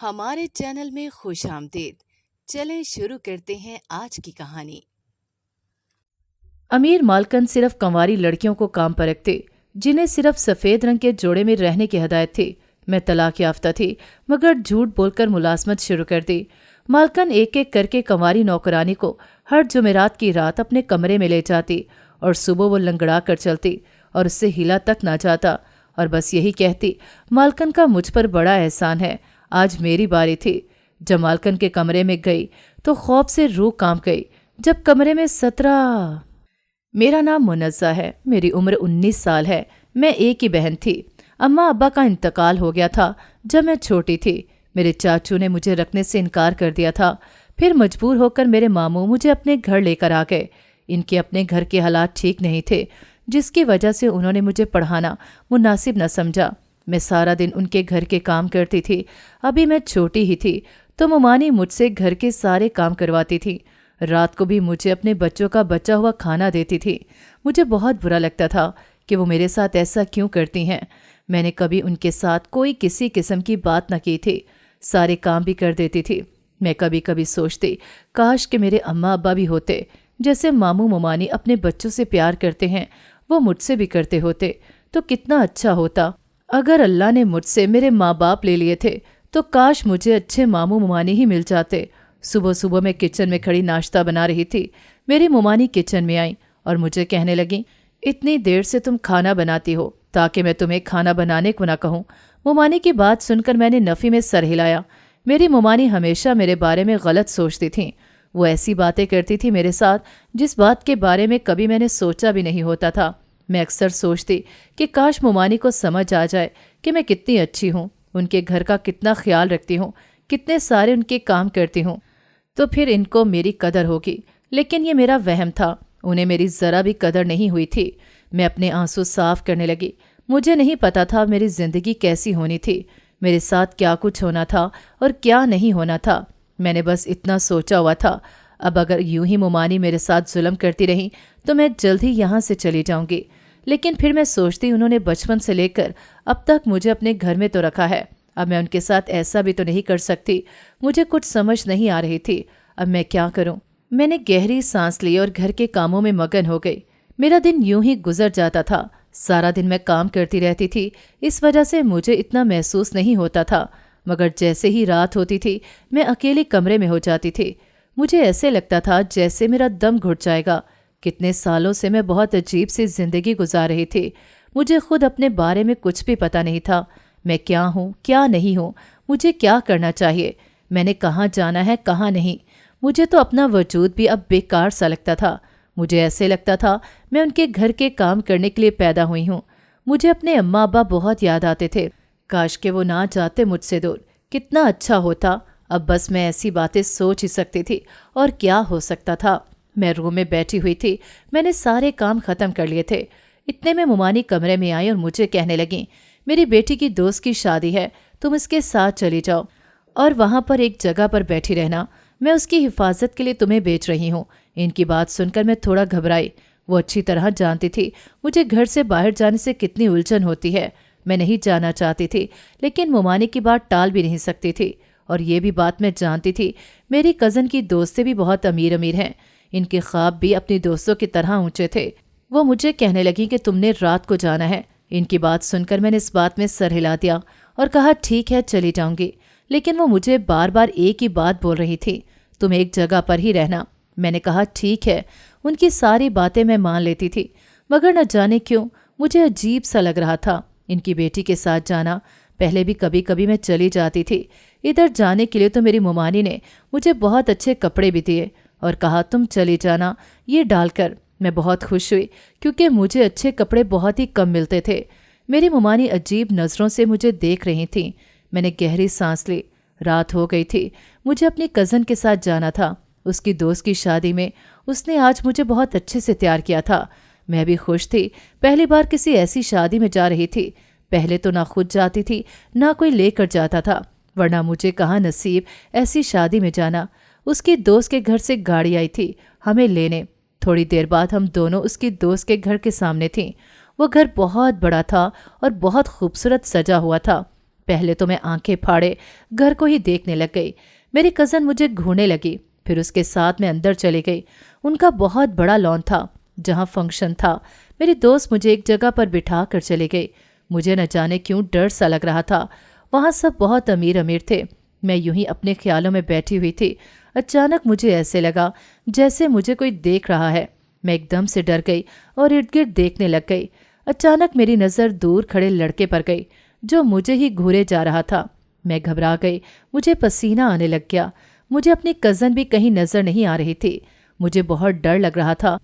ہمارے چینل میں خوش آمدید۔ چلیں شروع کرتے ہیں آج کی کہانی۔ امیر مالکن صرف کنواری لڑکیوں کو کام پر رکھتے جنہیں صرف سفید رنگ کے جوڑے میں رہنے کی ہدایت تھی۔ میں طلاق یافتہ تھی مگر جھوٹ بول کر ملازمت شروع کر دی۔ مالکن ایک ایک کر کے کنواری نوکرانی کو ہر جمعرات کی رات اپنے کمرے میں لے جاتی اور صبح وہ لنگڑا کر چلتی اور اس سے ہلا تک نہ جاتا اور بس یہی کہتی، مالکن کا مجھ پر بڑا احسان ہے، آج میری باری تھی۔ جب مالکن کے کمرے میں گئی تو خوف سے روح کانپ گئی۔ جب کمرے میں 17 میرا نام منزہ ہے، میری عمر 19 سال ہے، میں ایک ہی بہن تھی۔ اماں ابا کا انتقال ہو گیا تھا جب میں چھوٹی تھی۔ میرے چاچو نے مجھے رکھنے سے انکار کر دیا تھا، پھر مجبور ہو کر میرے ماموں مجھے اپنے گھر لے کر آ گئے۔ ان کے اپنے گھر کے حالات ٹھیک نہیں تھے، جس کی وجہ سے انہوں نے مجھے پڑھانا مناسب نہ سمجھا۔ میں سارا دن ان کے گھر کے کام کرتی تھی۔ ابھی میں چھوٹی ہی تھی تو ممانی مجھ سے گھر کے سارے کام کرواتی تھی۔ رات کو بھی مجھے اپنے بچوں کا بچا ہوا کھانا دیتی تھی۔ مجھے بہت برا لگتا تھا کہ وہ میرے ساتھ ایسا کیوں کرتی ہیں۔ میں نے کبھی ان کے ساتھ کوئی کسی قسم کی بات نہ کی تھی، سارے کام بھی کر دیتی تھی۔ میں کبھی کبھی سوچتی کاش کہ میرے اماں ابا بھی ہوتے، جیسے ماموں ممانی اپنے بچوں سے پیار کرتے ہیں وہ مجھ سے بھی کرتے ہوتے تو کتنا اچھا ہوتا۔ اگر اللہ نے مجھ سے میرے ماں باپ لے لیے تھے تو کاش مجھے اچھے ماموں ممانی ہی مل جاتے۔ صبح صبح میں کچن میں کھڑی ناشتہ بنا رہی تھی، میری ممانی کچن میں آئیں اور مجھے کہنے لگیں، اتنی دیر سے تم کھانا بناتی ہو تاکہ میں تمہیں کھانا بنانے کو نہ کہوں۔ ممانی کی بات سن کر میں نے نفی میں سر ہلایا۔ میری ممانی ہمیشہ میرے بارے میں غلط سوچتی تھیں۔ وہ ایسی باتیں کرتی تھی میرے ساتھ جس بات کے بارے میں کبھی میں نے سوچا بھی نہیں ہوتا تھا۔ میں اکثر سوچتی کہ کاش ممانی کو سمجھ آ جائے کہ میں کتنی اچھی ہوں، ان کے گھر کا کتنا خیال رکھتی ہوں، کتنے سارے ان کے کام کرتی ہوں، تو پھر ان کو میری قدر ہوگی۔ لیکن یہ میرا وہم تھا، انہیں میری ذرا بھی قدر نہیں ہوئی تھی۔ میں اپنے آنسو صاف کرنے لگی۔ مجھے نہیں پتا تھا میری زندگی کیسی ہونی تھی، میرے ساتھ کیا کچھ ہونا تھا اور کیا نہیں ہونا تھا۔ میں نے بس اتنا سوچا ہوا تھا، اب اگر یوں ہی ممانی میرے ساتھ ظلم کرتی رہی تو میں جلد ہی یہاں سے چلی جاؤں گی۔ لیکن پھر میں سوچتی انہوں نے بچپن سے لے کر اب تک مجھے اپنے گھر میں تو رکھا ہے، اب میں ان کے ساتھ ایسا بھی تو نہیں کر سکتی۔ مجھے کچھ سمجھ نہیں آ رہی تھی، اب میں کیا کروں؟ میں نے گہری سانس لی اور گھر کے کاموں میں مگن ہو گئی۔ میرا دن یوں ہی گزر جاتا تھا، سارا دن میں کام کرتی رہتی تھی، اس وجہ سے مجھے اتنا محسوس نہیں ہوتا تھا، مگر جیسے ہی رات ہوتی تھی میں اکیلے کمرے میں ہو جاتی تھی۔ مجھے ایسے لگتا تھا جیسے میرا دم گھٹ جائے گا۔ کتنے سالوں سے میں بہت عجیب سی زندگی گزار رہی تھی، مجھے خود اپنے بارے میں کچھ بھی پتہ نہیں تھا۔ میں کیا ہوں، کیا نہیں ہوں، مجھے کیا کرنا چاہیے، میں نے کہاں جانا ہے، کہاں نہیں۔ مجھے تو اپنا وجود بھی اب بیکار سا لگتا تھا۔ مجھے ایسے لگتا تھا میں ان کے گھر کے کام کرنے کے لیے پیدا ہوئی ہوں۔ مجھے اپنے اماں ابا بہت یاد آتے تھے، کاش کہ وہ نہ جاتے مجھ سے دور، کتنا اچھا ہوتا۔ اب بس میں ایسی باتیں سوچ ہی سکتی تھی، اور کیا ہو سکتا تھا۔ میں روم میں بیٹھی ہوئی تھی، میں نے سارے کام ختم کر لیے تھے۔ اتنے میں ممانی کمرے میں آئی اور مجھے کہنے لگیں، میری بیٹی کی دوست کی شادی ہے، تم اس کے ساتھ چلی جاؤ اور وہاں پر ایک جگہ پر بیٹھی رہنا، میں اس کی حفاظت کے لیے تمہیں بھیج رہی ہوں۔ ان کی بات سن کر میں تھوڑا گھبرائی۔ وہ اچھی طرح جانتی تھی مجھے گھر سے باہر جانے سے کتنی الجھن ہوتی ہے۔ میں نہیں جانا چاہتی تھی، لیکن ممانی کی بات ٹال بھی نہیں سکتی تھی، اور یہ بھی بات میں جانتی تھی میری کزن کی دوستیں بھی بہت امیر ہیں، ان کے خواب بھی اپنی دوستوں کی طرح اونچے تھے۔ وہ مجھے کہنے لگیں کہ تم نے رات کو جانا ہے۔ ان کی بات سن کر میں نے اس بات میں سر ہلا دیا اور کہا ٹھیک ہے چلی جاؤں گی، لیکن وہ مجھے بار بار ایک ہی بات بول رہی تھی، تم ایک جگہ پر ہی رہنا۔ میں نے کہا ٹھیک ہے، ان کی ساری باتیں میں مان لیتی تھی، مگر نہ جانے کیوں مجھے عجیب سا لگ رہا تھا ان کی بیٹی کے ساتھ جانا۔ پہلے بھی کبھی کبھی میں چلی جاتی تھی ادھر جانے کے لیے تو میری ممانی نے مجھے بہت اچھے کپڑے بھی دیے اور کہا تم چلی جانا یہ ڈال کر۔ میں بہت خوش ہوئی کیونکہ مجھے اچھے کپڑے بہت ہی کم ملتے تھے۔ میری ممانی عجیب نظروں سے مجھے دیکھ رہی تھیں۔ میں نے گہری سانس لی۔ رات ہو گئی تھی، مجھے اپنی کزن کے ساتھ جانا تھا، اس کی دوست کی شادی میں۔ اس نے آج مجھے بہت اچھے سے تیار کیا تھا، میں بھی خوش تھی، پہلی بار کسی ایسی شادی میں جا رہی تھی۔ پہلے تو نہ خود جاتی تھی نہ کوئی لے کر جاتا تھا، ورنہ مجھے کہاں نصیب ایسی شادی میں جانا۔ اس کی دوست کے گھر سے گاڑی آئی تھی ہمیں لینے۔ تھوڑی دیر بعد ہم دونوں اس کی دوست کے گھر کے سامنے تھیں۔ وہ گھر بہت بڑا تھا اور بہت خوبصورت سجا ہوا تھا۔ पहले तो मैं आंखें फाड़े घर को ही देखने लग गई। मेरी कज़न मुझे घूरने लगी, फिर उसके साथ मैं अंदर चली गई। उनका बहुत बड़ा लॉन था जहाँ फंक्शन था। मेरी दोस्त मुझे एक जगह पर बिठा कर चली गई। मुझे न जाने क्यों डर सा लग रहा था। वहाँ सब बहुत अमीर अमीर थे। मैं यूं ही अपने ख्यालों में बैठी हुई थी। अचानक मुझे ऐसे लगा जैसे मुझे कोई देख रहा है। मैं एकदम से डर गई और इर्द गिर्द देखने लग गई। अचानक मेरी नज़र दूर खड़े लड़के पर गई जो मुझे ही घूरे जा रहा था। मैं घबरा गई, मुझे पसीना आने लग गया। मुझे अपनी कज़न भी कहीं नज़र नहीं आ रही थी। मुझे बहुत डर लग रहा था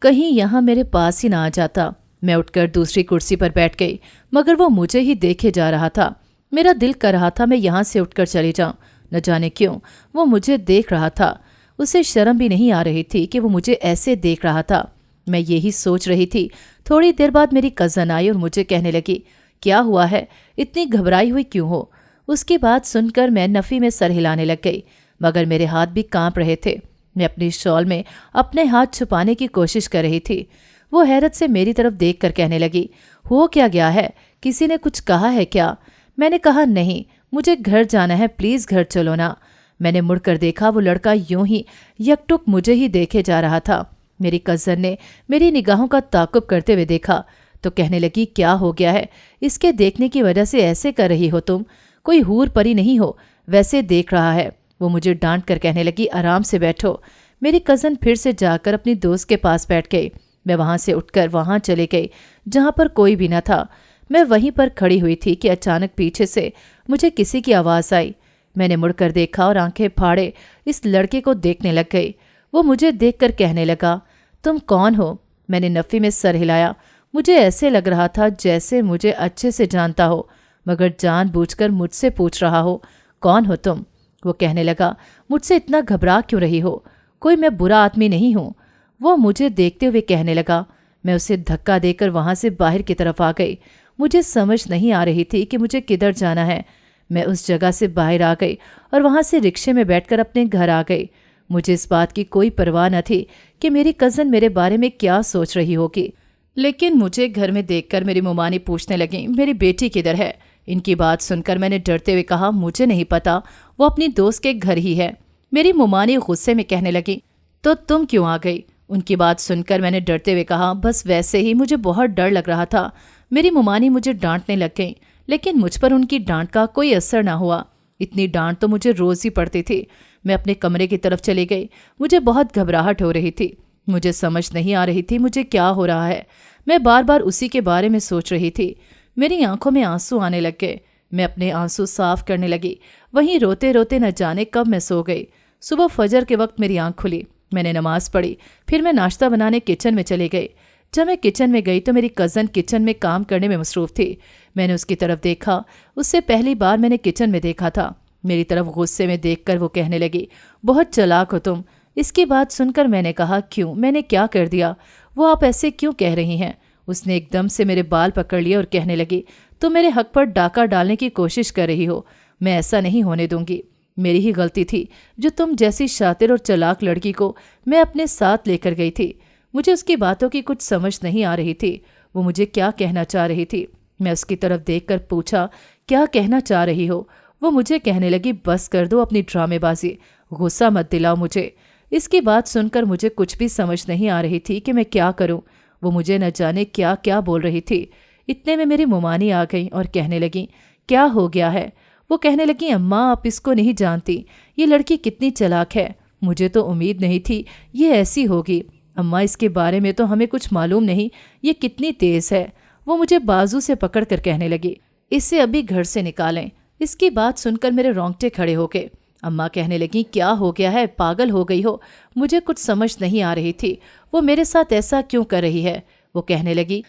कहीं यहाँ मेरे पास ही ना आ जाता। मैं उठकर दूसरी कुर्सी पर बैठ गई, मगर वो मुझे ही देखे जा रहा था। मेरा दिल कर रहा था मैं यहाँ से उठकर चली जाऊँ। न जाने क्यों वो मुझे देख रहा था। उसे शर्म भी नहीं आ रही थी कि वो मुझे ऐसे देख रहा था। मैं यही सोच रही थी। थोड़ी देर बाद मेरी कज़न आई और मुझे कहने लगी, क्या हुआ है, इतनी घबराई हुई क्यों हो? उसकी बात सुनकर मैं नफ़ी में सर हिलाने लग गई, मगर मेरे हाथ भी कांप रहे थे। मैं अपनी शॉल में अपने हाथ छुपाने की कोशिश कर रही थी। वो हैरत से मेरी तरफ देखकर कहने लगी, हो क्या गया है, किसी ने कुछ कहा है क्या? मैंने कहा, नहीं, मुझे घर जाना है, प्लीज़ घर चलो ना। मैंने मुड़कर देखा, वो लड़का यूं ही यकटुक मुझे ही देखे जा रहा था। मेरी कज़न ने मेरी निगाहों का ताक़ुब करते हुए देखा तो कहने लगी, क्या हो गया है, इसके देखने की वजह से ऐसे कर रही हो तुम? कोई हूर परी नहीं हो, वैसे देख रहा है। वो मुझे डांट कर कहने लगी, आराम से बैठो। मेरी कज़न फिर से जाकर अपनी दोस्त के पास बैठ गई। मैं वहाँ से उठकर वहाँ चली गई जहाँ पर कोई भी न था। मैं वहीं पर खड़ी हुई थी कि अचानक पीछे से मुझे किसी की आवाज़ आई। मैंने मुड़कर देखा और आंखें फाड़े इस लड़के को देखने लग गई। वो मुझे देखकर कहने लगा, तुम कौन हो? मैंने नफ़ी में सर हिलाया। मुझे ऐसे लग रहा था जैसे मुझे अच्छे से जानता हो, मगर जानबूझकर मुझसे पूछ रहा हो, कौन हो तुम? वो कहने लगा, मुझसे इतना घबरा क्यों रही हो? कोई मैं बुरा आदमी नहीं हूँ। वो मुझे देखते हुए कहने लगा। मैं उसे धक्का देकर वहाँ से बाहर की तरफ आ गई। मुझे समझ नहीं आ रही थी कि मुझे किधर जाना है। मैं उस जगह से बाहर आ गई और वहाँ से रिक्शे में बैठकर अपने घर आ गई। मुझे इस बात की कोई परवाह न थी कि मेरी कज़न मेरे बारे में क्या सोच रही होगी। लेकिन मुझे घर में देखकर मेरी मुमानी पूछने लगी, मेरी बेटी किधर है? इनकी बात सुनकर मैंने डरते हुए कहा, मुझे नहीं पता, वो अपनी दोस्त के घर ही है। मेरी मुमानी गुस्से में कहने लगी, तो तुम क्यों आ गई? उनकी बात सुनकर मैंने डरते हुए कहा, बस वैसे ही, मुझे बहुत डर लग रहा था। मेरी मुमानी मुझे डांटने लग गई, लेकिन मुझ पर उनकी डांट का कोई असर ना हुआ। इतनी डांट तो मुझे रोज़ ही पड़ती थी। मैं अपने कमरे की तरफ चली गई। मुझे बहुत घबराहट हो रही थी। मुझे समझ नहीं आ रही थी मुझे क्या हो रहा है। मैं बार बार उसी के बारे में सोच रही थी। मेरी आंखों में आंसू आने लग गए। मैं अपने आंसू साफ करने लगी। वहीं रोते रोते न जाने कब मैं सो गई। सुबह फजर के वक्त मेरी आंख खुली। मैंने नमाज पढ़ी। फिर मैं नाश्ता बनाने किचन में चली गई। जब मैं किचन में गई तो मेरी कज़न किचन में काम करने में मसरूफ़ थी। मैंने उसकी तरफ देखा। उससे पहली बार मैंने किचन में देखा था। मेरी तरफ गुस्से में देखकर वो कहने लगी, बहुत चालाक हो तुम। इसकी बात सुनकर मैंने कहा, क्यों, मैंने क्या कर दिया? वो आप ऐसे क्यों कह रही हैं? उसने एकदम से मेरे बाल पकड़ लिए और कहने लगी, तुम मेरे हक पर डाका डालने की कोशिश कर रही हो। मैं ऐसा नहीं होने दूंगी। मेरी ही गलती थी जो तुम जैसी शातिर और चालाक लड़की को मैं अपने साथ लेकर गई थी। मुझे उसकी बातों की कुछ समझ नहीं आ रही थी। वो मुझे क्या कहना चाह रही थी। मैं उसकी तरफ देखकर पूछा, क्या कहना चाह रही हो? वो मुझे कहने लगी, बस कर दो अपनी ड्रामेबाजी, गुस्सा मत दिलाओ मुझे। इसकी बात सुनकर मुझे कुछ भी समझ नहीं आ रही थी कि मैं क्या करूं। वो मुझे न जाने क्या क्या बोल रही थी। इतने में मेरी मुमानी आ गई और कहने लगी, क्या हो गया है? वो कहने लगी, अम्मा आप इसको नहीं जानती, ये लड़की कितनी चालाक है। मुझे तो उम्मीद नहीं थी ये ऐसी होगी। अम्मा इसके बारे में तो हमें कुछ मालूम नहीं, ये कितनी तेज़ है। वो मुझे बाजू से पकड़ कर कहने लगी, इसे अभी घर से निकालें। इसकी बात सुनकर मेरे रोंगटे खड़े हो गए। अम्मा कहने लगी, क्या हो गया है, पागल हो गई हो? मुझे कुछ समझ नहीं आ रही थी वो मेरे साथ ऐसा क्यों कर रही है। वो कहने लगी,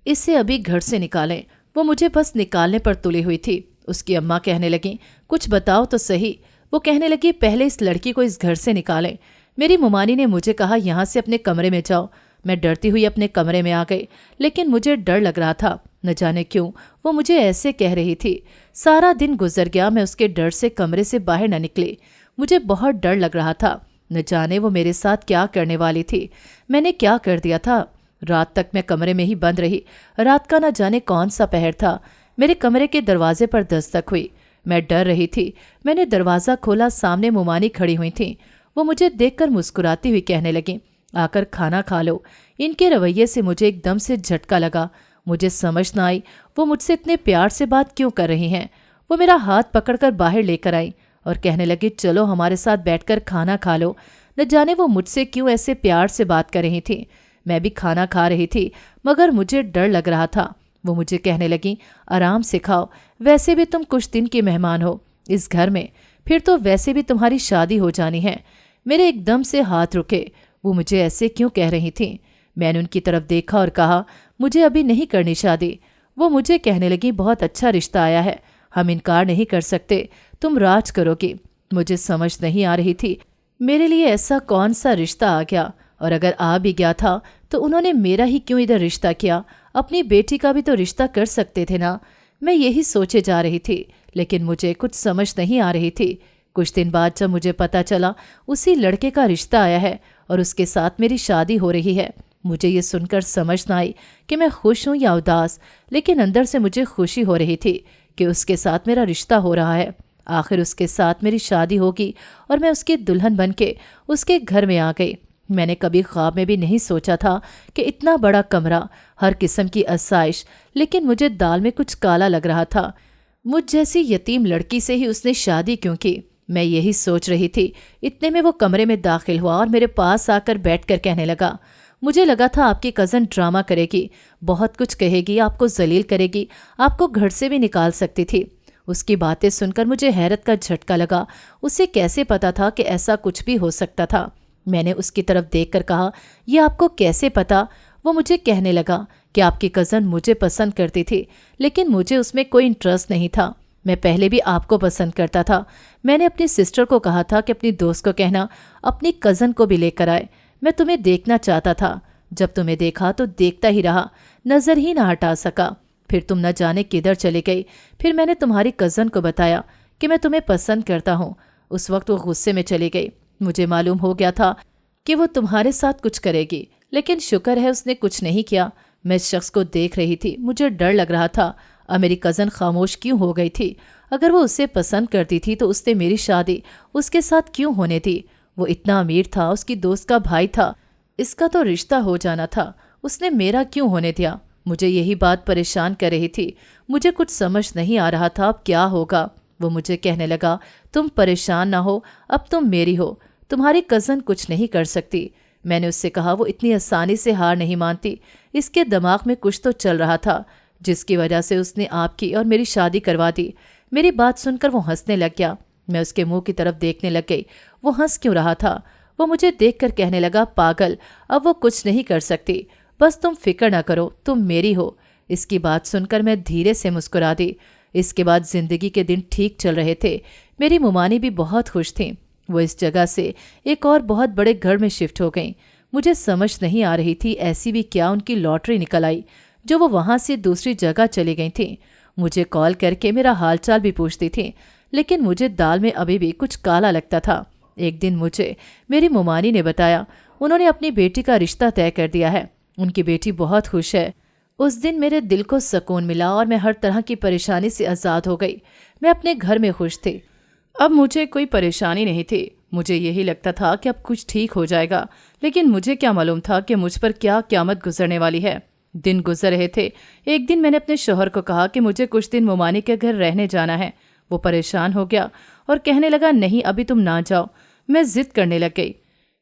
इसे अभी घर से निकालें। वो मुझे बस निकालने पर तुली हुई थी। उसकी अम्मा कहने लगी, कुछ बताओ तो सही। वो कहने लगी, पहले इस लड़की को इस घर से निकालें। मेरी मुमानी ने मुझे कहा, यहाँ से अपने कमरे में जाओ। मैं डरती हुई अपने कमरे में आ गई, लेकिन मुझे डर लग रहा था। न जाने क्यों वो मुझे ऐसे कह रही थी। सारा दिन गुजर गया, मैं उसके डर से कमरे से बाहर न निकली। मुझे बहुत डर लग रहा था। न जाने वो मेरे साथ क्या करने वाली थी। मैंने क्या कर दिया था? रात तक मैं कमरे में ही बंद रही। रात का न जाने कौन सा पहर था। मेरे कमरे के दरवाजे पर दस्तक हुई। मैं डर रही थी। मैंने दरवाज़ा खोला, सामने मुमानी खड़ी हुई थी। वो मुझे देखकर मुस्कुराती हुई कहने लगी, आकर खाना खा लो। इनके रवैये से मुझे एकदम से झटका लगा। मुझे समझ न आई वो मुझसे इतने प्यार से बात क्यों कर रही हैं। वो मेरा हाथ पकड़कर बाहर लेकर आई और कहने लगी, चलो हमारे साथ बैठकर खाना खा लो। न जाने वो मुझसे क्यों ऐसे प्यार से बात कर रही थी। मैं भी खाना खा रही थी, मगर मुझे डर लग रहा था। वो मुझे कहने लगी, आराम से खाओ, वैसे भी तुम कुछ दिन के मेहमान हो इस घर में, फिर तो वैसे भी तुम्हारी शादी हो जानी है। मेरे एकदम से हाथ रुके। वो मुझे ऐसे क्यों कह रही थी। मैंने उनकी तरफ देखा और कहा, मुझे अभी नहीं करनी शादी। वो मुझे कहने लगी, बहुत अच्छा रिश्ता आया है, हम इनकार नहीं कर सकते, तुम राज करोगी। मुझे समझ नहीं आ रही थी मेरे लिए ऐसा कौन सा रिश्ता आ गया, और अगर आ भी गया था तो उन्होंने मेरा ही क्यों इधर रिश्ता किया। अपनी बेटी का भी तो रिश्ता कर सकते थे ना। मैं यही सोचे जा रही थी, लेकिन मुझे कुछ समझ नहीं आ रही थी। कुछ दिन बाद जब मुझे पता चला उसी लड़के का रिश्ता आया है और उसके साथ मेरी शादी हो रही है, मुझे ये सुनकर समझ न आई कि मैं खुश हूँ या उदास, लेकिन अंदर से मुझे खुशी हो रही थी कि उसके साथ मेरा रिश्ता हो रहा है। आखिर उसके साथ मेरी शादी होगी और मैं उसकी दुल्हन बनके उसके घर में आ गई। मैंने कभी ख्वाब में भी नहीं सोचा था कि इतना बड़ा कमरा, हर किस्म की आसाइश, लेकिन मुझे दाल में कुछ काला लग रहा था। मुझ जैसी यतीम लड़की से ही उसने शादी क्यों की, मैं यही सोच रही थी। इतने में वो कमरे में दाखिल हुआ और मेरे पास आकर बैठकर कहने लगा, मुझे लगा था आपकी कज़न ड्रामा करेगी, बहुत कुछ कहेगी, आपको जलील करेगी, आपको घर से भी निकाल सकती थी। उसकी बातें सुनकर मुझे हैरत का झटका लगा। उसे कैसे पता था कि ऐसा कुछ भी हो सकता था। मैंने उसकी तरफ देखकर कहा, यह आपको कैसे पता। वो मुझे कहने लगा कि आपकी कज़न मुझे पसंद करती थी, लेकिन मुझे उसमें कोई इंटरेस्ट नहीं था। मैं पहले भी आपको पसंद करता था। मैंने अपनी सिस्टर को कहा था कि अपनी दोस्त को कहना अपनी कज़न को भी लेकर आए। मैं तुम्हें देखना चाहता था। जब तुम्हें देखा तो देखता ही रहा, नज़र ही ना हटा सका। फिर तुम न जाने किधर चली गई। फिर मैंने तुम्हारी कज़न को बताया कि मैं तुम्हें पसंद करता हूँ। उस वक्त वो गुस्से में चली गई। मुझे मालूम हो गया था कि वो तुम्हारे साथ कुछ करेगी, लेकिन शुक्र है उसने कुछ नहीं किया। मैं इस शख्स को देख रही थी, मुझे डर लग रहा था। अब मेरी कज़न खामोश क्यों हो गई थी। अगर वो उसे पसंद करती थी तो उसने मेरी शादी उसके साथ क्यों होने दी। वो इतना अमीर था, उसकी दोस्त का भाई था, इसका तो रिश्ता हो जाना था, उसने मेरा क्यों होने दिया। मुझे यही बात परेशान कर रही थी। मुझे कुछ समझ नहीं आ रहा था अब क्या होगा। वो मुझे कहने लगा, तुम परेशान ना हो, अब तुम मेरी हो, तुम्हारी कज़न कुछ नहीं कर सकती। मैंने उससे कहा, वो इतनी आसानी से हार नहीं मानती, इसके दिमाग में कुछ तो चल रहा था जिसकी वजह से उसने आपकी और मेरी शादी करवा दी। मेरी बात सुनकर वो हंसने लग गया। मैं उसके मुंह की तरफ देखने लग गई। वो हंस क्यों रहा था। वो मुझे देखकर कहने लगा, पागल, अब वो कुछ नहीं कर सकती, बस तुम फिक्र ना करो, तुम मेरी हो। इसकी बात सुनकर मैं धीरे से मुस्कुरा दी। इसके बाद जिंदगी के दिन ठीक चल रहे थे। मेरी मुमानी भी बहुत खुश थी। वो इस जगह से एक और बहुत बड़े घर में शिफ्ट हो गई। मुझे समझ नहीं आ रही थी ऐसी भी क्या उनकी लॉटरी निकल आई जो वो वहाँ से दूसरी जगह चली गई थी। मुझे कॉल करके मेरा हालचाल भी पूछती थी, लेकिन मुझे दाल में अभी भी कुछ काला लगता था। एक दिन मुझे मेरी मुमानी ने बताया उन्होंने अपनी बेटी का रिश्ता तय कर दिया है। उनकी बेटी बहुत खुश है। उस दिन मेरे दिल को सुकून मिला और मैं हर तरह की परेशानी से आज़ाद हो गई। मैं अपने घर में खुश थी। अब मुझे कोई परेशानी नहीं थी। मुझे यही लगता था कि अब कुछ ठीक हो जाएगा, लेकिन मुझे क्या मालूम था कि मुझ पर क्या क़यामत गुजरने वाली है। दिन गुजर रहे थे। एक दिन मैंने अपने शौहर को कहा कि मुझे कुछ दिन मुमानी के घर रहने जाना है। वो परेशान हो गया और कहने लगा, नहीं अभी तुम ना जाओ। मैं जिद करने लग गई।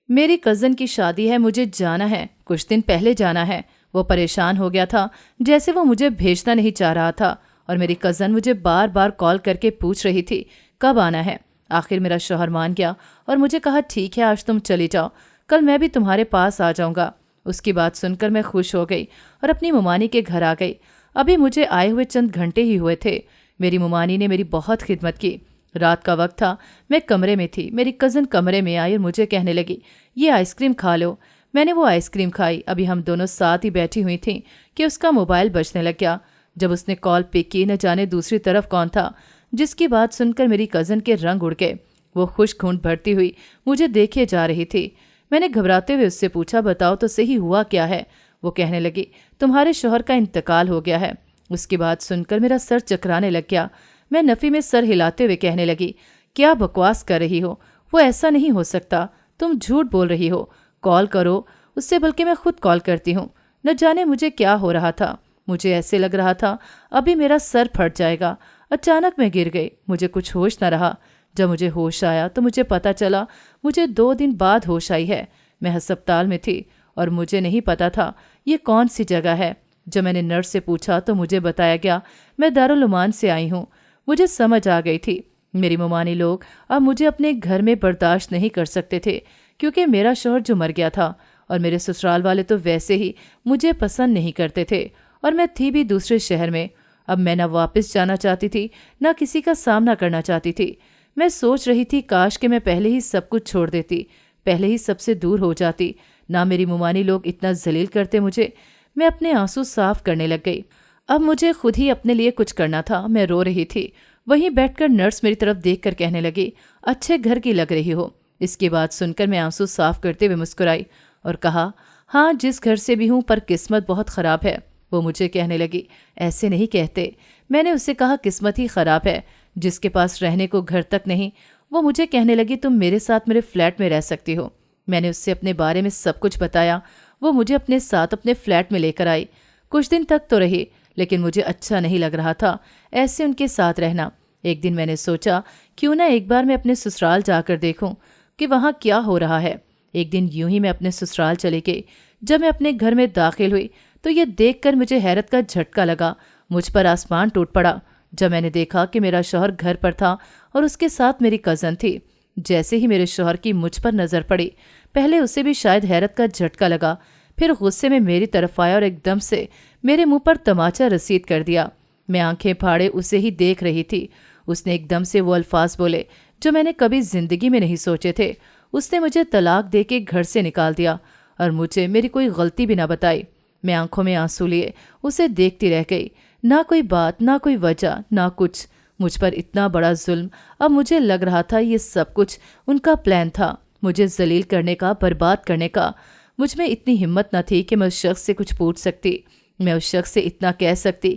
मेरी कज़न की शादी है, मुझे जाना है, कुछ दिन पहले जाना है। वो परेशान हो गया था, जैसे वो मुझे भेजना नहीं चाह रहा था, और मेरी कज़न मुझे बार बार कॉल करके पूछ रही थी कब आना है। आखिर मेरा शौहर मान गया और मुझे कहा, ठीक है आज तुम चली जाओ, कल मैं भी तुम्हारे पास आ जाऊंगा। उसकी बात सुनकर मैं खुश हो गई और अपनी मुमानी के घर आ गई। अभी मुझे आए हुए चंद घंटे ही हुए थे। मेरी मुमानी ने मेरी बहुत खिदमत की। रात का वक्त था, मैं कमरे में थी। मेरी कज़न कमरे में आई और मुझे कहने लगी, ये आइसक्रीम खा लो। मैंने वो आइसक्रीम खाई। अभी हम दोनों साथ ही बैठी हुई थीं कि उसका मोबाइल बजने लग गया। जब उसने कॉल पिक की, न जाने दूसरी तरफ कौन था, जिसकी बात सुनकर मेरी कज़न के रंग उड़ गए। वो खुश घूंट भरती हुई मुझे देखे जा रही थी। मैंने घबराते हुए उससे पूछा, बताओ तो सही हुआ क्या है। वो कहने लगी, तुम्हारे शौहर का इंतकाल हो गया है। اس کی بات سن کر میرا سر چکرانے لگ گیا۔ میں نفی میں سر ہلاتے ہوئے کہنے لگی، کیا بکواس کر رہی ہو؟ وہ ایسا نہیں ہو سکتا، تم جھوٹ بول رہی ہو۔ کال کرو اس سے، بلکہ میں خود کال کرتی ہوں۔ نہ جانے مجھے کیا ہو رہا تھا، مجھے ایسے لگ رہا تھا ابھی میرا سر پھٹ جائے گا۔ اچانک میں گر گئی، مجھے کچھ ہوش نہ رہا۔ جب مجھے ہوش آیا تو مجھے پتا چلا مجھے 2 دن بعد ہوش آئی ہے۔ میں ہسپتال میں تھی اور مجھے نہیں پتا تھا یہ کون سی جگہ ہے۔ جب میں نے نرس سے پوچھا تو مجھے بتایا گیا میں دارالعمان سے آئی ہوں۔ مجھے سمجھ آ گئی تھی میری ممانی لوگ اب مجھے اپنے گھر میں برداشت نہیں کر سکتے تھے، کیونکہ میرا شوہر جو مر گیا تھا، اور میرے سسرال والے تو ویسے ہی مجھے پسند نہیں کرتے تھے، اور میں تھی بھی دوسرے شہر میں۔ اب میں نہ واپس جانا چاہتی تھی نہ کسی کا سامنا کرنا چاہتی تھی۔ میں سوچ رہی تھی کاش کہ میں پہلے ہی سب کچھ چھوڑ دیتی، پہلے ہی سب سے دور ہو جاتی، نہ میری ممانی لوگ اتنا ذلیل کرتے مجھے۔ میں اپنے آنسو صاف کرنے لگ گئی۔ اب مجھے خود ہی اپنے لیے کچھ کرنا تھا۔ میں رو رہی تھی۔ وہیں بیٹھ کر نرس میری طرف دیکھ کر کہنے لگی، اچھے گھر کی لگ رہی ہو۔ اس کی بات سن کر میں آنسو صاف کرتے ہوئے مسکرائی اور کہا، ہاں جس گھر سے بھی ہوں پر قسمت بہت خراب ہے۔ وہ مجھے کہنے لگی، ایسے نہیں کہتے۔ میں نے اس سے کہا، قسمت ہی خراب ہے جس کے پاس رہنے کو گھر تک نہیں۔ وہ مجھے کہنے لگی، تم میرے ساتھ میرے فلیٹ میں رہ سکتی ہو۔ میں نے اس سے اپنے بارے میں سب کچھ بتایا۔ وہ مجھے اپنے ساتھ اپنے فلیٹ میں لے کر آئی۔ کچھ دن تک تو رہی، لیکن مجھے اچھا نہیں لگ رہا تھا ایسے ان کے ساتھ رہنا۔ ایک دن میں نے سوچا کیوں نہ ایک بار میں اپنے سسرال جا کر دیکھوں کہ وہاں کیا ہو رہا ہے۔ ایک دن یوں ہی میں اپنے سسرال چلی گئی۔ جب میں اپنے گھر میں داخل ہوئی تو یہ دیکھ کر مجھے حیرت کا جھٹکا لگا۔ مجھ پر آسمان ٹوٹ پڑا جب میں نے دیکھا کہ میرا شوہر گھر پر تھا اور اس کے ساتھ میری کزن تھی۔ جیسے ہی میرے شوہر کی مجھ پر نظر پڑی، پہلے اسے بھی شاید حیرت کا جھٹکا لگا، پھر غصے میں میری طرف آیا اور ایک دم سے میرے منہ پر تماچا رسید کر دیا۔ میں آنکھیں پھاڑے اسے ہی دیکھ رہی تھی۔ اس نے ایک دم سے وہ الفاظ بولے جو میں نے کبھی زندگی میں نہیں سوچے تھے۔ اس نے مجھے طلاق دے کے گھر سے نکال دیا اور مجھے میری کوئی غلطی بھی نہ بتائی۔ میں آنکھوں میں آنسو لیے اسے دیکھتی رہ گئی، نہ کوئی بات، نہ کوئی وجہ، نہ کچھ۔ مجھ پر اتنا بڑا ظلم۔ اب مجھے لگ رہا تھا یہ سب کچھ ان کا پلان تھا، مجھے ذلیل کرنے کا، برباد کرنے کا۔ مجھ میں اتنی ہمت نہ تھی کہ میں اس شخص سے کچھ پوچھ سکتی، میں اس شخص سے اتنا کہہ سکتی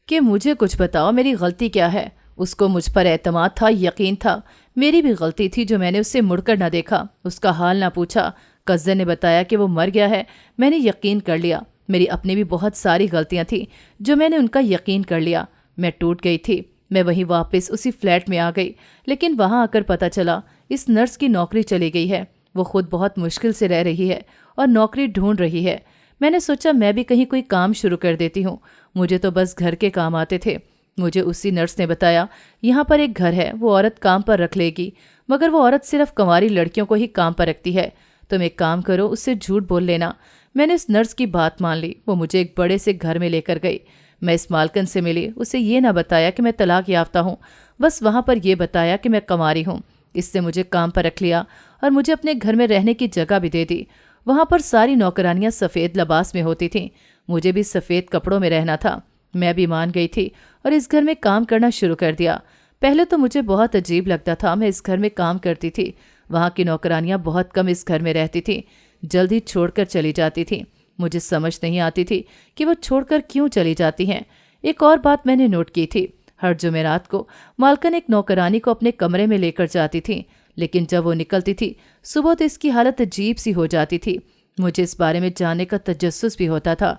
کہ مجھے کچھ بتاؤ، میری غلطی کیا ہے۔ اس کو مجھ پر اعتماد تھا، یقین تھا۔ میری بھی غلطی تھی جو میں نے اسے مڑ کر نہ دیکھا، اس کا حال نہ پوچھا۔ کزن نے بتایا کہ وہ مر گیا ہے، میں نے یقین کر لیا۔ میری اپنی بھی بہت ساری غلطیاں تھیں جو میں نے ان کا یقین کر لیا۔ میں ٹوٹ گئی تھی۔ میں وہیں واپس اسی فلیٹ میں آ گئی، لیکن وہاں آ کر پتہ چلا اس نرس کی نوکری چلی گئی ہے۔ وہ خود بہت مشکل سے رہ رہی ہے اور نوکری ڈھونڈ رہی ہے۔ میں نے سوچا میں بھی کہیں کوئی کام شروع کر دیتی ہوں، مجھے تو بس گھر کے کام آتے تھے۔ مجھے اسی نرس نے بتایا یہاں پر ایک گھر ہے، وہ عورت کام پر رکھ لے گی، مگر وہ عورت صرف کنواری لڑکیوں کو ہی کام پر رکھتی ہے۔ تم ایک کام کرو، اس سے جھوٹ بول لینا۔ میں نے اس نرس کی بات مان لی۔ وہ مجھے ایک بڑے سے گھر میں لے کر گئی۔ میں اس مالکن سے ملی، اسے یہ نہ بتایا کہ میں طلاق یافتہ ہوں، بس وہاں پر یہ بتایا کہ میں کنواری ہوں۔ اس سے مجھے کام پر رکھ لیا اور مجھے اپنے گھر میں رہنے کی جگہ بھی دے دی۔ وہاں پر ساری نوکرانیاں سفید لباس میں ہوتی تھیں، مجھے بھی سفید کپڑوں میں رہنا تھا۔ میں بھی مان گئی تھی اور اس گھر میں کام کرنا شروع کر دیا۔ پہلے تو مجھے بہت عجیب لگتا تھا، میں اس گھر میں کام کرتی تھی، وہاں کی نوکرانیاں بہت کم اس گھر میں رہتی تھیں، جلد ہی چھوڑ کر چلی جاتی تھیں۔ مجھے سمجھ نہیں آتی تھی کہ وہ چھوڑ کر کیوں چلی جاتی ہیں۔ ایک اور بات میں نے نوٹ کی تھی، ہر جمعرات کو مالکن ایک نوکرانی کو اپنے کمرے میں لے کر جاتی تھی، لیکن جب وہ نکلتی تھی صبح تو اس کی حالت عجیب سی ہو جاتی تھی۔ مجھے اس بارے میں جاننے کا تجسس بھی ہوتا تھا۔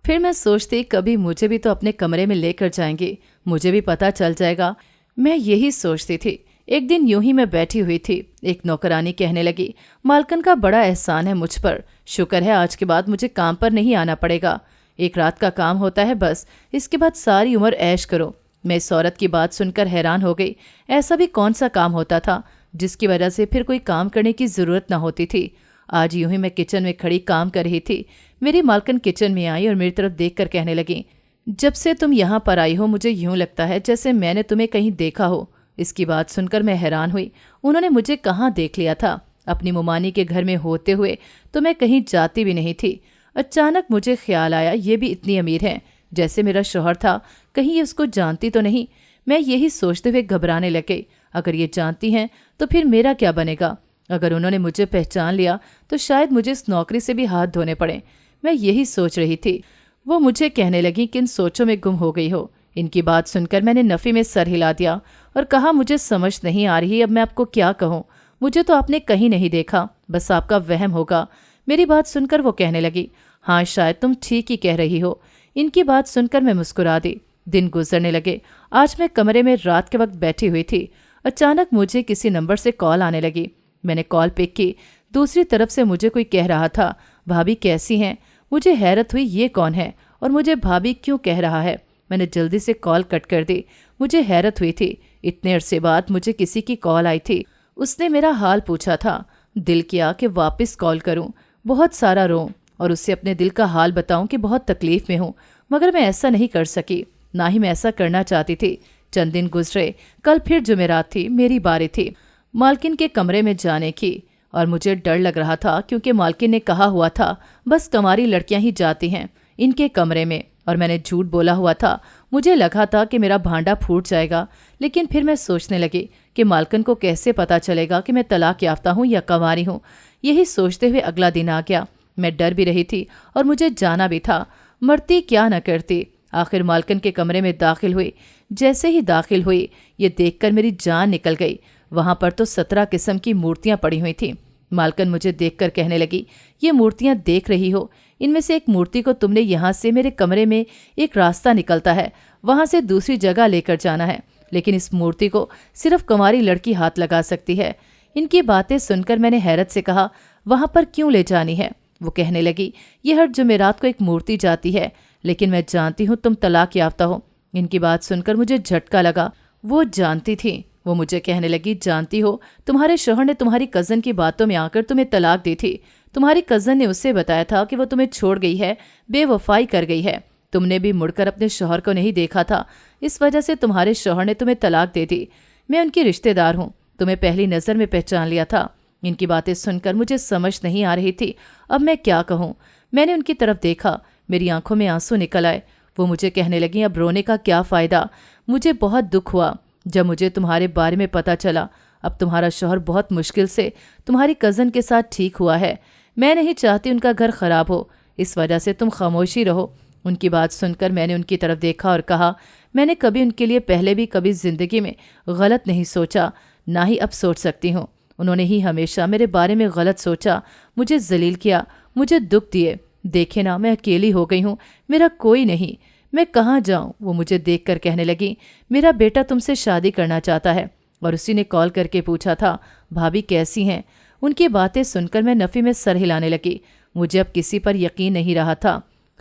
پھر میں سوچتی کبھی مجھے بھی تو اپنے کمرے میں لے کر جائیں گے، مجھے بھی پتہ چل جائے گا۔ میں یہی سوچتی تھی۔ ایک دن یوں ہی میں بیٹھی ہوئی تھی، ایک نوکرانی کہنے لگی، مالکن کا بڑا احسان ہے مجھ پر، شکر ہے آج کے بعد مجھے کام پر نہیں آنا پڑے گا، ایک رات کا کام ہوتا ہے بس، اس کے بعد ساری عمر عیش کرو۔ میں اس عورت کی بات سن کر حیران ہو گئی۔ ایسا بھی کون سا کام ہوتا تھا جس کی وجہ سے پھر کوئی کام کرنے کی ضرورت نہ ہوتی تھی؟ آج یوں ہی میں کچن میں کھڑی کام کر رہی تھی، میری مالکن کچن میں آئی اور میری طرف دیکھ کر کہنے لگی، جب سے تم یہاں پر آئی ہو مجھے یوں لگتا ہے جیسے میں نے تمہیں کہیں دیکھا ہو۔ اس کی بات سن کر میں حیران ہوئی، انہوں نے مجھے کہاں دیکھ لیا تھا؟ اپنی ممانی کے گھر میں ہوتے ہوئے تو میں کہیں جاتی بھی نہیں تھی۔ اچانک مجھے خیال آیا یہ بھی اتنی امیر ہیں جیسے میرا شوہر تھا، کہیں یہ اس کو جانتی تو نہیں؟ میں یہی سوچتے ہوئے گھبرانے لگے، اگر یہ جانتی ہیں تو پھر میرا کیا بنے گا؟ اگر انہوں نے مجھے پہچان لیا تو شاید مجھے اس نوکری سے بھی ہاتھ دھونے پڑیں۔ میں یہی سوچ رہی تھی، वो मुझे कहने लगी कि इन सोचों में गुम हो गई हो। इनकी बात सुनकर मैंने नफी में सर हिला दिया और कहा, मुझे समझ नहीं आ रही, अब मैं आपको क्या कहूँ। मुझे तो आपने कहीं नहीं देखा, बस आपका वहम होगा। मेरी बात सुनकर वो कहने लगी, हाँ शायद तुम ठीक ही कह रही हो। इनकी बात सुनकर मैं मुस्कुरा दी। दिन गुजरने लगे। आज मैं कमरे में रात के वक्त बैठी हुई थी। अचानक मुझे किसी नंबर से कॉल आने लगी। मैंने कॉल पिक की। दूसरी तरफ से मुझे कोई कह रहा था, भाभी कैसी हैं। मुझे हैरत हुई, ये कौन है और मुझे भाभी क्यों कह रहा है। मैंने जल्दी से कॉल कट कर दी। मुझे हैरत हुई थी, इतने अरसे बाद मुझे किसी की कॉल आई थी। उसने मेरा हाल पूछा था। दिल किया कि वापस कॉल करूं, बहुत सारा रोऊं और उससे अपने दिल का हाल बताऊं कि बहुत तकलीफ में हूं, मगर मैं ऐसा नहीं कर सकी, ना ही मैं ऐसा करना चाहती थी। चंद दिन गुजरे। कल फिर जुमेरात थी, मेरी बारी थी मालकिन के कमरे में जाने की और मुझे डर लग रहा था क्योंकि मालकिन ने कहा हुआ था बस कंवारी लड़कियां ही जाती हैं इनके कमरे में, और मैंने झूठ बोला हुआ था। मुझे लगा था कि मेरा भांडा फूट जाएगा, लेकिन फिर मैं सोचने लगी कि मालकिन को कैसे पता चलेगा कि मैं तलाक याफ्ता हूँ या कंवारी हूँ। यही सोचते हुए अगला दिन आ गया। मैं डर भी रही थी और मुझे जाना भी था, मरती क्या न करती। आखिर मालकिन के कमरे में दाखिल हुई। जैसे ही दाखिल हुई, ये देखकर मेरी जान निकल गई। वहां पर तो 17 किस्म की मूर्तियां पड़ी हुई थीं। मालकिन मुझे देखकर कहने लगी, ये मूर्तियां देख रही हो, इनमें से एक मूर्ति को तुमने यहाँ से मेरे कमरे में एक रास्ता निकलता है, वहां से दूसरी जगह लेकर जाना है, लेकिन इस मूर्ति को सिर्फ कुंवारी लड़की हाथ लगा सकती है। इनकी बातें सुनकर मैंने हैरत से कहा, वहां पर क्यों ले जानी है। वो कहने लगी, ये हर जुमेरात को एक मूर्ति जाती है, लेकिन मैं जानती हूँ तुम तलाक याफ्ता हो। इनकी बात सुनकर मुझे झटका लगा। वो जानती थी। वो मुझे कहने लगी, जानती हो, तुम्हारे शौहर ने तुम्हारी कज़न की बातों में आकर तुम्हें तलाक दी थी। तुम्हारी कज़न ने उससे बताया था कि वो तुम्हें छोड़ गई है, बेवफाई कर गई है। तुमने भी मुड़कर अपने शौहर को नहीं देखा था, इस वजह से तुम्हारे शौहर ने तुम्हें तलाक दे दी। मैं उनकी रिश्तेदार हूँ, तुम्हें पहली नज़र में पहचान लिया था। इनकी बातें सुनकर मुझे समझ नहीं आ रही थी, अब मैं क्या कहूँ। मैंने उनकी तरफ देखा, मेरी आंखों में आंसू निकल आए। वो मुझे कहने लगी, अब रोने का क्या फ़ायदा। मुझे बहुत दुख हुआ जब मुझे तुम्हारे बारे में पता चला। अब तुम्हारा शौहर बहुत मुश्किल से तुम्हारी कज़न के साथ ठीक हुआ है। मैं नहीं चाहती उनका घर ख़राब हो, इस वजह से तुम खामोशी रहो। उनकी बात सुनकर मैंने उनकी तरफ देखा और कहा, मैंने कभी उनके लिए पहले भी कभी ज़िंदगी में गलत नहीं सोचा, ना ही अब सोच सकती हूँ। उन्होंने ही हमेशा मेरे बारे में गलत सोचा, मुझे जलील किया, मुझे दुख दिए। देखे ना, मैं अकेली हो गई हूँ, मेरा कोई नहीं, मैं कहाँ जाऊँ। वो मुझे देखकर कहने लगी, मेरा बेटा तुमसे शादी करना चाहता है। और उसी ने कॉल करके पूछा था, भाभी कैसी हैं। उनकी बातें सुनकर मैं नफ़ी में सर हिलाने लगी। मुझे अब किसी पर यकीन नहीं रहा था।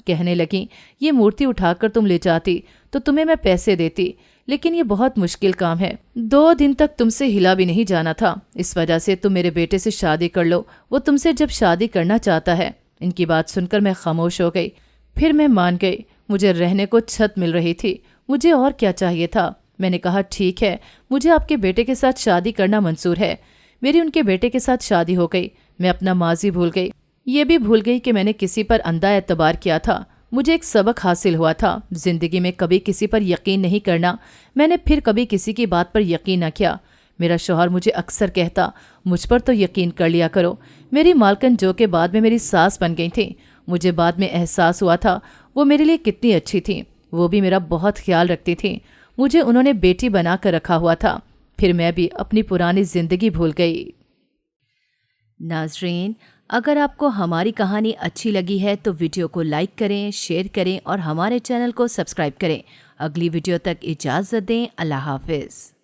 कहने लगी, ये मूर्ति उठाकर तुम ले जाती तो तुम्हें मैं पैसे देती, लेकिन ये बहुत मुश्किल काम है। 2 दिन तक तुमसे हिला भी नहीं जाना था, इस वजह से तुम मेरे बेटे से शादी कर लो, वो तुमसे जब शादी करना चाहता है। इनकी बात सुनकर मैं खामोश हो गई। फिर मैं मान गई। मुझे रहने को छत मिल रही थी, मुझे और क्या चाहिए था। मैंने कहा, ठीक है, मुझे आपके बेटे के साथ शादी करना मंजूर है। मेरी उनके बेटे के साथ शादी हो गई। मैं अपना माजी भूल गई, ये भी भूल गई कि मैंने किसी पर अंधा एतबार किया था। मुझे एक सबक हासिल हुआ था, जिंदगी में कभी किसी पर यकीन नहीं करना। मैंने फिर कभी किसी की बात पर यकीन न किया। मेरा शौहर मुझे अक्सर कहता, मुझ पर तो यकीन कर लिया करो। मेरी मालकिन जो कि बाद में मेरी सास बन गई थी, मुझे बाद में एहसास हुआ था वो मेरे लिए कितनी अच्छी थी। वो भी मेरा बहुत ख्याल रखती थी। मुझे उन्होंने बेटी बना कर रखा हुआ था। फिर मैं भी अपनी पुरानी जिंदगी भूल गई। नाज़रीन, अगर आपको हमारी कहानी अच्छी लगी है तो वीडियो को लाइक करें, शेयर करें और हमारे चैनल को सब्सक्राइब करें। अगली वीडियो तक इजाज़त दें। अल्लाह हाफिज़।